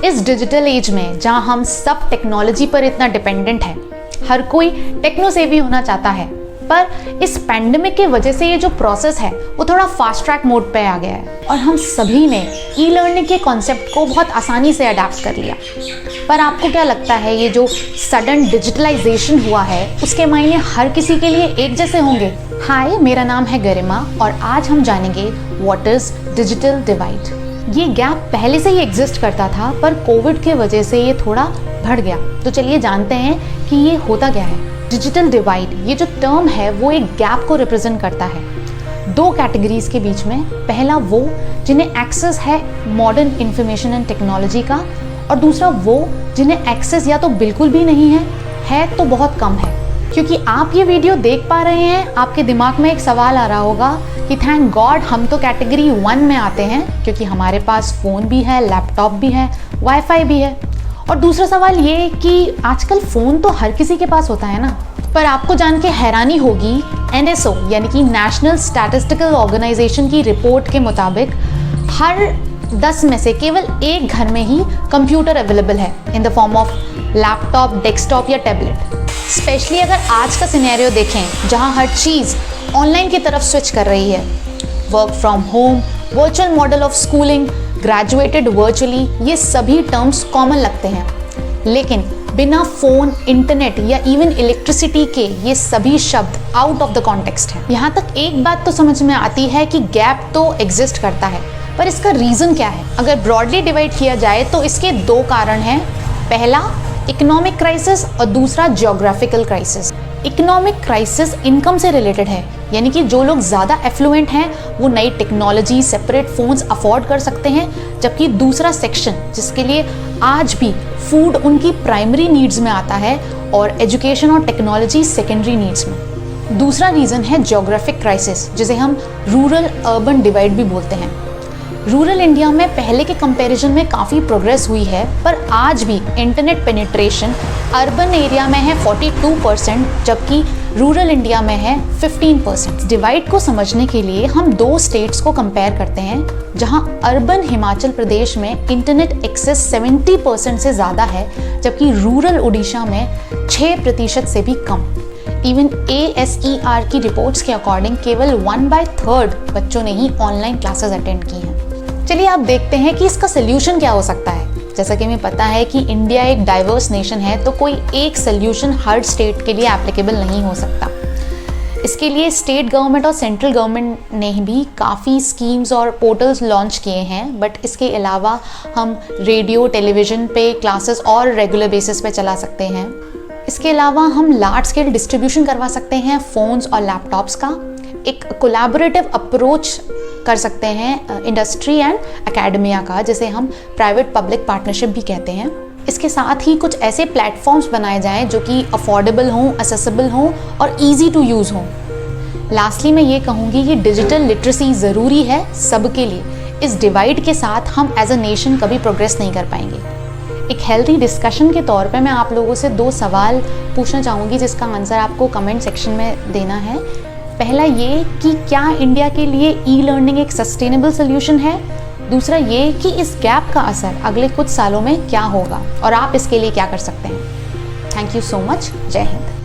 इस digital age में जहां हम सब टेक्नोलॉजी पर इतना डिपेंडेंट है, हर कोई टेक्नो सेवी होना चाहता है, पर इस पैंडेमिक की वजह से ये जो प्रोसेस है वो थोड़ा फास्ट ट्रैक मोड पे आ गया है और हम सभी ने ई लर्निंग के कॉन्सेप्ट को बहुत आसानी से अडैप्ट कर लिया। पर आपको क्या लगता है ये जो सडन डिजिटलाइजेशन हुआ है उसके मायने हर किसी के लिए एक जैसे होंगे? हाय, मेरा नाम है गरिमा और आज हम जानेंगे व्हाट इज डिजिटल डिवाइड। ये गैप पहले से ही एग्जिस्ट करता था पर कोविड की वजह से ये थोड़ा बढ़ गया। तो चलिए जानते हैं कि ये होता क्या है। डिजिटल डिवाइड ये जो टर्म है वो एक गैप को रिप्रेजेंट करता है दो कैटेगरीज के बीच में। पहला वो जिन्हें एक्सेस है मॉडर्न इंफॉर्मेशन एंड टेक्नोलॉजी का, और दूसरा वो जिन्हें एक्सेस या तो बिल्कुल भी नहीं है तो बहुत कम है। क्योंकि आप ये वीडियो देख पा रहे हैं, आपके दिमाग में एक सवाल आ रहा होगा कि थैंक गॉड हम तो कैटेगरी 1 में आते हैं क्योंकि हमारे पास फ़ोन भी है, लैपटॉप भी है, वाईफाई भी है। और दूसरा सवाल ये कि आजकल फ़ोन तो हर किसी के पास होता है ना। पर आपको जान के हैरानी होगी, NSO यानी कि नेशनल स्टैटिस्टिकल ऑर्गेनाइजेशन की रिपोर्ट के मुताबिक हर 10 में से केवल एक घर में ही कंप्यूटर अवेलेबल है in the form of laptop, desktop या टैबलेट। स्पेशली अगर आज का सिनेरियो देखें जहां हर चीज़ ऑनलाइन की तरफ स्विच कर रही है, work from home, virtual model of schooling, graduated virtually, ये सभी टर्म्स कॉमन लगते हैं। लेकिन बिना फ़ोन, इंटरनेट या इवन इलेक्ट्रिसिटी के ये सभी शब्द आउट ऑफ द कॉन्टेक्स्ट हैं। यहाँ तक एक बात तो समझ में आती है कि गैप तो एग्जिस्ट करता है, पर इसका रीज़न क्या है? अगर ब्रॉडली डिवाइड किया जाए तो इसके दो कारण हैं। पहला इकोनॉमिक क्राइसिस और दूसरा geographical crisis. Economic crisis income से रिलेटेड है, यानी कि जो लोग ज़्यादा एफ्लुएंट हैं वो नई टेक्नोलॉजी, सेपरेट फ़ोन्स अफोर्ड कर सकते हैं, जबकि दूसरा सेक्शन जिसके लिए आज भी फूड उनकी प्राइमरी नीड्स में आता है और एजुकेशन और टेक्नोलॉजी सेकेंडरी नीड्स में। दूसरा रीज़न है जियोग्राफिक क्राइसिस, जिसे हम रूरल अर्बन डिवाइड भी बोलते हैं। रूरल इंडिया में पहले के कंपैरिजन में काफ़ी प्रोग्रेस हुई है, पर आज भी इंटरनेट पेनिट्रेशन अर्बन एरिया में है 42%, जबकि रूरल इंडिया में है 15%। डिवाइड को समझने के लिए हम दो स्टेट्स को कंपेयर करते हैं जहां अर्बन हिमाचल प्रदेश में इंटरनेट एक्सेस 70% से ज़्यादा है, जबकि रूरल उड़ीसा में 6% से भी कम। इवन ASER की रिपोर्ट्स के अकॉर्डिंग केवल 1/3 बच्चों ने ही ऑनलाइन क्लासेस अटेंड की हैं। चलिए आप देखते हैं कि इसका सोल्यूशन क्या हो सकता है। जैसा कि हमें पता है कि इंडिया एक डाइवर्स नेशन है, तो कोई एक सोल्यूशन हर स्टेट के लिए एप्लीकेबल नहीं हो सकता। इसके लिए स्टेट गवर्नमेंट और सेंट्रल गवर्नमेंट ने भी काफ़ी स्कीम्स और पोर्टल्स लॉन्च किए हैं, बट इसके अलावा हम रेडियो, टेलीविज़न पे क्लासेस और रेगुलर बेसिस पे चला सकते हैं। इसके अलावा हम लार्ज स्केल डिस्ट्रीब्यूशन करवा सकते हैं फ़ोन्स और लैपटॉप्स का। एक कोलैबोरेटिव अप्रोच कर सकते हैं इंडस्ट्री एंड एकेडमिया का, जिसे हम प्राइवेट पब्लिक पार्टनरशिप भी कहते हैं। इसके साथ ही कुछ ऐसे प्लेटफॉर्म्स बनाए जाएं जो कि अफोर्डेबल हों, एक्सेसिबल हों और ईजी टू यूज़ हों। लास्टली मैं ये कहूँगी कि डिजिटल लिटरेसी ज़रूरी है सबके लिए। इस डिवाइड के साथ हम एज अ नेशन कभी प्रोग्रेस नहीं कर पाएंगे। एक हेल्थी डिस्कशन के तौर पे मैं आप लोगों से 2 सवाल पूछना चाहूँगी जिसका आंसर आपको कमेंट सेक्शन में देना है। पहला ये कि क्या इंडिया के लिए ई लर्निंग एक सस्टेनेबल सोल्यूशन है? दूसरा ये कि इस गैप का असर अगले कुछ सालों में क्या होगा और आप इसके लिए क्या कर सकते हैं? Thank you so much. जय हिंद।